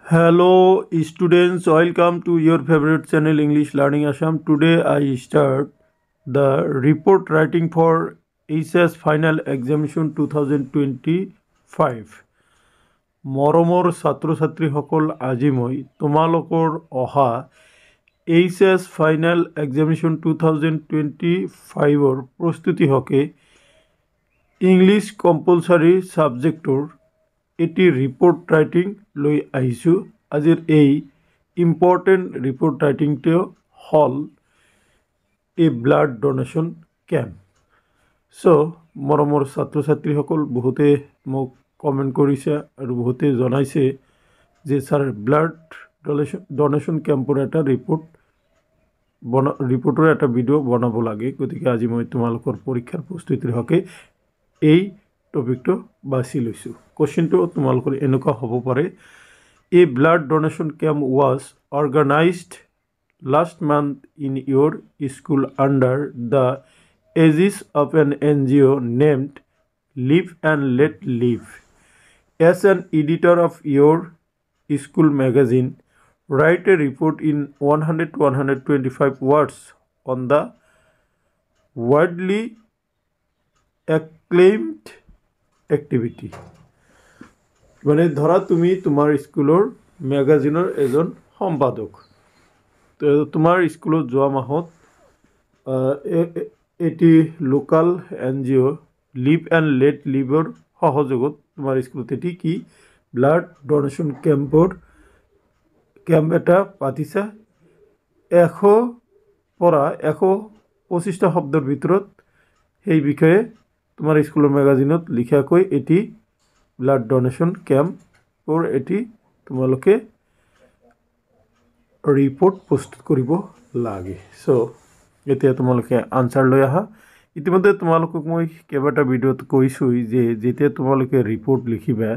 Hello students, welcome to your favorite channel English Learning Assam. Today I start the report writing for HS Final Examination 2025. মৰমৰ ছাত্ৰ ছাত্ৰীসকল, আজি মই তোমালোকৰ অহা HS Final Examination 2025 প্ৰস্তুতি হকে ইংলিছ কম্পালসৰি সাবজেক্টৰ এটি ৰিপোৰ্ট ৰাইটিং লৈ আহিছোঁ। আজিৰ এই ইম্পৰ্টেণ্ট ৰিপৰ্ট ৰাইটিংটো হ'ল এ ব্লাড ডোনেশ্যন কেম্প। চ' মৰমৰ ছাত্ৰ ছাত্ৰীসকল, বহুতে মোক কমেণ্ট কৰিছে আৰু বহুতে জনাইছে যে ছাৰ ব্লাড ডোনেশ্যন কেম্পৰ এটা ৰিপৰ্টৰ এটা ভিডিঅ' বনাব লাগে। গতিকে আজি মই তোমালোকৰ পৰীক্ষাৰ প্ৰস্তুতিৰ হকে এই টপিকটো বাছি লৈছোঁ। কোৱেশ্চনটো তোমালোকৰ এনেকুৱা হ'ব পাৰে, a blood donation camp was organised last month in your school under the aegis of an NGO named live and let live. As an editor of your school magazine, write a report in 100 to 125 words on the widely acclaimed activity। মানে ধৰা তুমি তোমাৰ স্কুলৰ মেগাজিনৰ এজন সম্পাদক, তোমাৰ স্কুলত যোৱা মাহত এটি local NGO live and let লিভৰ সহযোগত তোমাৰ স্কুলত এটি কি ব্লাড ডোনেশ্যন কেম্প এটা পাতিছা। 100 পৰা 125টা শব্দৰ ভিতৰত সেই বিষয়ে তোমাৰ স্কুলৰ মেগাজিনত লিখাকৈ এটি ব্লাড ডোনেশ্যন কেম্পৰ এটি তোমালোকে ৰিপৰ্ট প্ৰস্তুত কৰিব লাগে। চ' এতিয়া তোমালোকে আনচাৰ লৈ আহা। ইতিমধ্যে তোমালোকক মই কেইবাটা ভিডিঅ'ত কৈছোঁ যে যেতিয়া তোমালোকে ৰিপৰ্ট লিখিবা,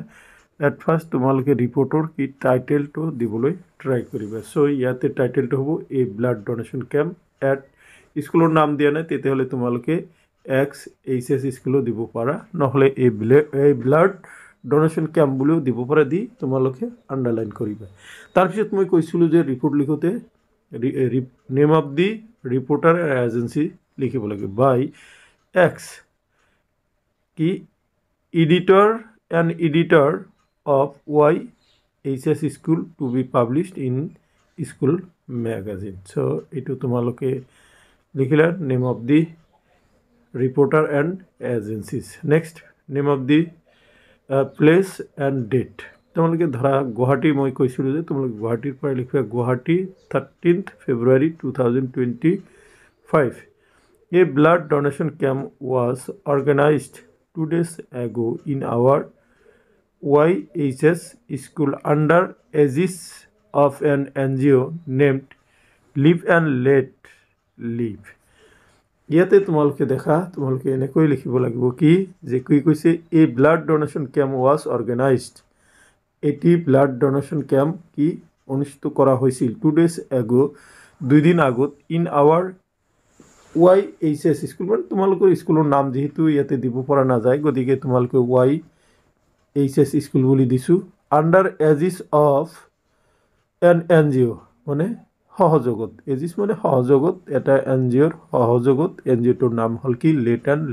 এট ফাৰ্ষ্ট তোমালোকে ৰিপৰ্টৰ কি টাইটেলটো দিবলৈ ট্ৰাই কৰিবা। চ' ইয়াতে টাইটেলটো হ'ব এ ব্লাড ডোনেশ্যন কেম্প এট, স্কুলৰ নাম দিয়া নাই তেতিয়াহ'লে তোমালোকে XHS স্কুলো দিব পাৰা, নহ'লে এই ব্লাড ডোনেশ্যন কেম্প বুলিও দিব পাৰা, দি তোমালোকে আণ্ডাৰলাইন কৰিবা। তাৰপিছত মই কৈছিলোঁ যে ৰিপৰ্ট লিখোঁতে name of the reporter agency লিখিব লাগে। বাই এক্স কি editor of YHS school to be published in school magazine. So' এইটো তোমালোকে লিখিলা, name of the reporter and agencies. Next, name of the place and date. তোমালোকে ধৰা গুৱাহাটী, মই কৈছিলোঁ যে তোমালোকে গুৱাহাটীৰ পৰা লিখিবা Guwahati 13th February 2025। A blood donation camp was organised 2 days ago in our YHS school under aegis of an NGO named Live and Let Live। ইয়াতে তোমালোকে দেখা, তোমালোকে এনেকৈ লিখিব লাগিব কি যে কি কৈছে, a blood donation camp was organised, এটি ব্লাড ডোনেশ্যন কেম্প কি অনুষ্ঠিত কৰা হৈছিল 2 days ago, 2 দিন আগত, ইন আৱাৰ YHS স্কুল, মানে তোমালোকৰ স্কুলৰ নাম যিহেতু ইয়াতে দিব পৰা নাযায় গতিকে তোমালোকে YHS স্কুল বুলি দিছোঁ। Under aegis of an NGO মানে সহযোগত, এজিছ মানে সহযোগত, এটা NGOৰ সহযোগত, NGOটোৰ নাম হ'ল কি let and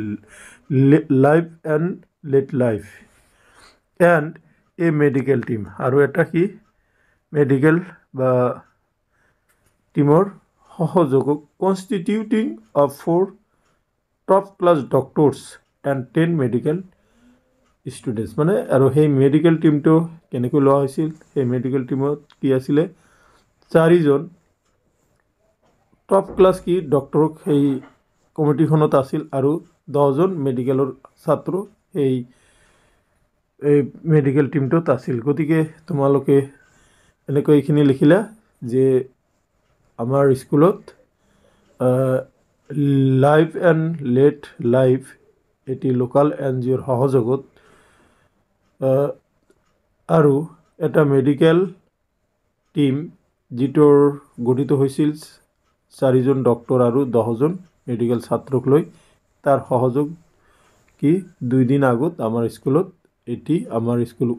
life and let life and a medical team, আৰু এটা কি মেডিকেল বা টিমৰ সহযোগক constituting of 4 top class doctors and 10 medical students. মানে আৰু সেই মেডিকেল টিমটো কেনেকৈ লোৱা হৈছিল, সেই মেডিকেল টিমত কি আছিলে 4জন টপ ক্লাছ কি ডক্টৰক সেই কমিটিখনত আছিল, আৰু 10জন মেডিকেলৰ ছাত্ৰ সেই মেডিকেল টিমটোত আছিল। গতিকে তোমালোকে এনেকৈ এইখিনি লিখিলা যে আমাৰ স্কুলত লাইভ এণ্ড লেট লাইভ এটি লোকাল NGOৰ সহযোগত আৰু এটা মেডিকেল টিম যিটোৰ গঠিত হৈছিল 4জন ডক্টৰ আৰু 10জন মেডিকেল ছাত্ৰক লৈ, তাৰ সহযোগ কি 2 দিন আগত আমাৰ স্কুলত এটি আমাৰ স্কুল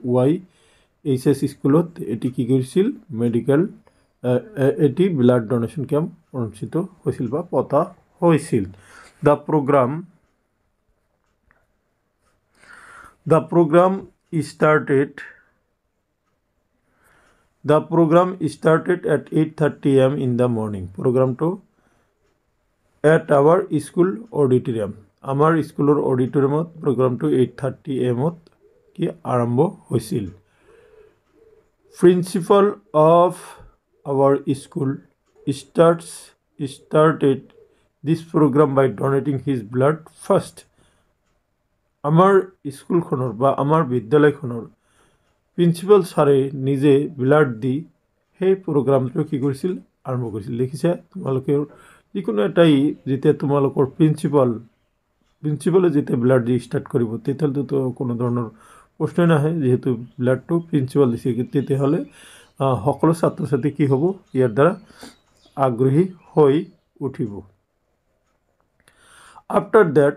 এইচএস স্কুলত এটি কি কৰিছিল মেডিকেল এটি ব্লাড ডোনেশ্যন কেম্প অনুষ্ঠিত হৈছিল বা পতা হৈছিল the program started at 8:30 am in the morning. Program to at our school auditorium. Our school auditorium program to 8:30 am কি আৰম্ভ হৈছিল Principal of our school started this program by donating his blood first. আমাৰ স্কুলখনৰ বা আমাৰ বিদ্যালয়খনৰ principal ছাৰে নিজে ব্লাড দি সেই প্ৰগ্ৰামটো কি কৰিছিল আৰম্ভ কৰিছিল দেখিছে তোমালোকে যিকোনো এটাই যেতিয়া তোমালোকৰ প্ৰিন্সিপালে যেতিয়া ব্লাড দি ষ্টাৰ্ট কৰিব তেতিয়াহ'লেতো কোনো ধৰণৰ প্ৰশ্নই নাহে যেহেতু ব্লাডটো প্ৰিন্সিপাল দিছে তেতিয়াহ'লে সকলো ছাত্ৰ ছাত্ৰী কি হ'ব ইয়াৰ দ্বাৰা আগ্ৰহী হৈ উঠিব After that,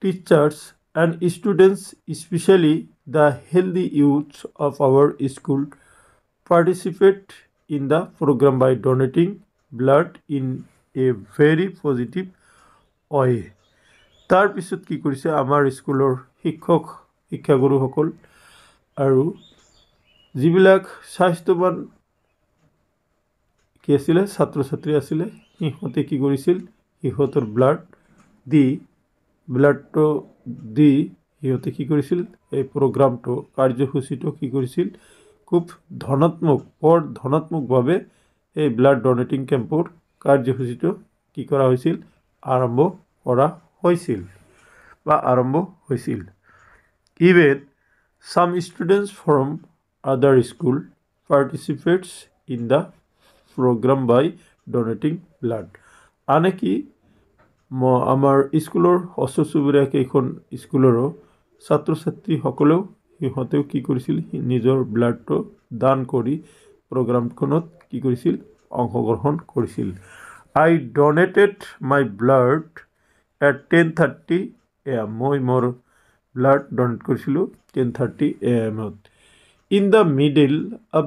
teachers and students, especially the healthy youths of our school, participate in the program by donating blood in a very positive way. তাৰ পিছত কি কৰিছে আমাৰ স্কুলৰ শিক্ষাগুৰুসকল আৰু যিবিলাক স্বাস্থ্যৱান কি আছিলে ছাত্ৰ ছাত্ৰী আছিলে সিহঁতে কি কৰিছিল সিহঁতৰ ব্লাডটো দি সিহঁতে কি কৰিছিল এই প্ৰগ্ৰামটো কাৰ্যসূচীটো কি কৰিছিল খুব ধনাত্মকভাৱে এই ব্লাড ডোনেটিং কেম্পৰ কাৰ্যসূচীটো কি কৰা হৈছিল আৰম্ভ হৈছিল Even some students from other school participates in the program by donating blood আনকি আমাৰ স্কুলৰ ওচৰ চুবুৰীয়া কেইখন স্কুলৰো ছাত্ৰ ছাত্ৰীসকলেও সিহঁতেও কি কৰিছিল নিজৰ ব্লাডটো দান কৰি প্ৰগ্ৰামখনত কি কৰিছিল অংশগ্ৰহণ কৰিছিল I donated my blood at 10:30 am মই মোৰ ব্লাড ডোনেট কৰিছিলোঁ 10:30 am In the middle of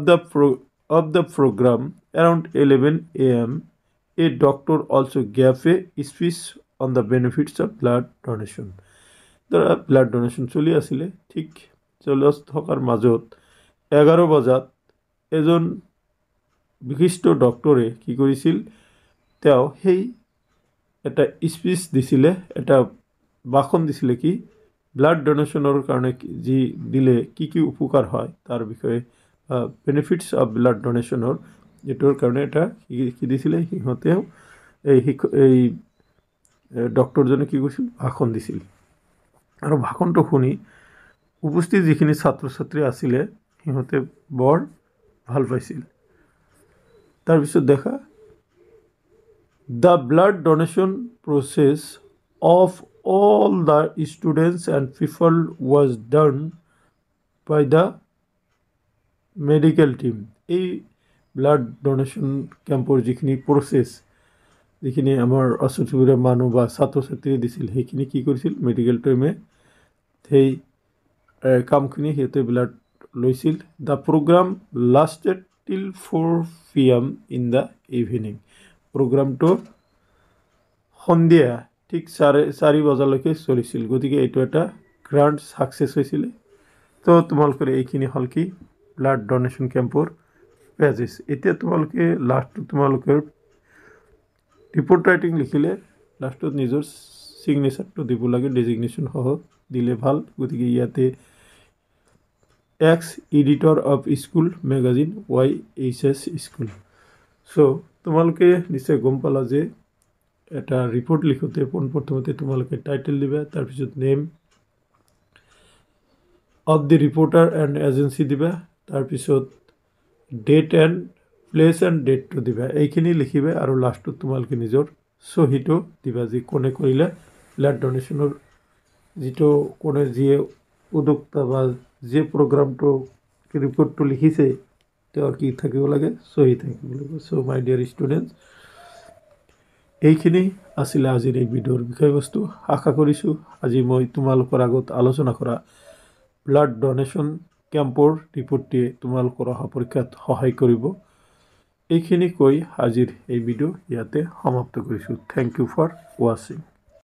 the program around 11 am a doctor also gave a speech on the benefits of blood donation. ধৰা ব্লাড ডোনেশ্যন চলি আছিলে ঠিক চলি থকাৰ মাজত 11 বজাত এজন বিশিষ্ট ডক্টৰে কি কৰিছিল তেওঁ সেই এটা স্পিচ দিছিলে এটা ভাষণ দিছিলে কি ব্লাড ডোনেশ্যনৰ কাৰণে যি দিলে কি উপকাৰ হয় তাৰ বিষয়ে বেনিফিটছ অফ ব্লাড ডোনেশ্যনৰ যেটোৰ কাৰণে এটা কি দিছিলে সিহঁতেও এই ডক্টৰজনে কি কৰিছিল ভাষণ দিছিল আৰু ভাষণটো শুনি উপস্থিত যিখিনি ছাত্ৰ ছাত্ৰী আছিলে সিহঁতে বৰ ভাল পাইছিল তাৰপিছত দেখা The blood donation process of all the students and people was done by the medical team. এই ব্লাড ডোনেশ্যন কেম্পৰ যিখিনি প্ৰচেছ যিখিনি আমাৰ ওচৰ চুবুৰীয়া মানুহ বা ছাত্ৰ ছাত্ৰীয়ে দিছিল সেইখিনি কি কৰিছিল মেডিকেল টিমে সেই কামখিনি সিহঁতে ব্লাড লৈছিল the programme লাষ্টেড till 4 PM in the evening. প্ৰগ্ৰামটো সন্ধিয়া ঠিক 4:30 বজালৈকে চলিছিল গতিকে এইটো এটা গ্ৰাণ্ড ছাকচেছ হৈছিলে তো তোমালোকৰ এইখিনি হ'ল কি ব্লাড ডোনেশ্যন কেম্পৰ পেজেছ এতিয়া তোমালোকে লাষ্টত তোমালোকৰ ৰিপৰ্ট ৰাইটিং লিখিলে লাষ্টত নিজৰ ছিগনেচাৰটো দিব লাগে ডেজিগনেশ্যন সহ দিলে ভাল গতিকে ইয়াতে x editor of school magazine YHS school so' তোমালোকে নিশ্চয় গম পালা যে এটা ৰিপৰ্ট লিখোঁতে পোনপ্ৰথমতে তোমালোকে টাইটেল দিবা তাৰপিছত name of the reporter and agency দিবা তাৰপিছত ডেট এণ্ড প্লেচ এণ্ড ডেটটো দিবা এইখিনি লিখিবা আৰু লাষ্টত তোমালোকে নিজৰ চহীটো দিবা যে কোনে কৰিলে ব্লাড ডোনেশ্যনৰ যিটো কোনে যিয়ে উদ্যোক্তা বা যে প্ৰগ্ৰামটো ৰিপৰ্টটো লিখিছে তেওঁৰ কি থাকিব লাগে চহী থাকিব লাগে চ' মাই ডিয়াৰ ষ্টুডেণ্টছ এইখিনি আছিলে আজিৰ এই ভিডিঅ'ৰ বিষয়বস্তু আশা কৰিছোঁ আজি মই তোমালোকৰ আগত আলোচনা কৰা ব্লাড ডোনেশ্যন কেম্পৰ ৰিপৰ্টটোৱে তোমালোকৰ অহা পৰীক্ষাত সহায় কৰিব। এইখিনি কৈ আজিৰ এই ভিডিঅ' ইয়াতে সমাপ্ত কৰিছোঁ। থেংক ইউ ফৰ ৱাচিং।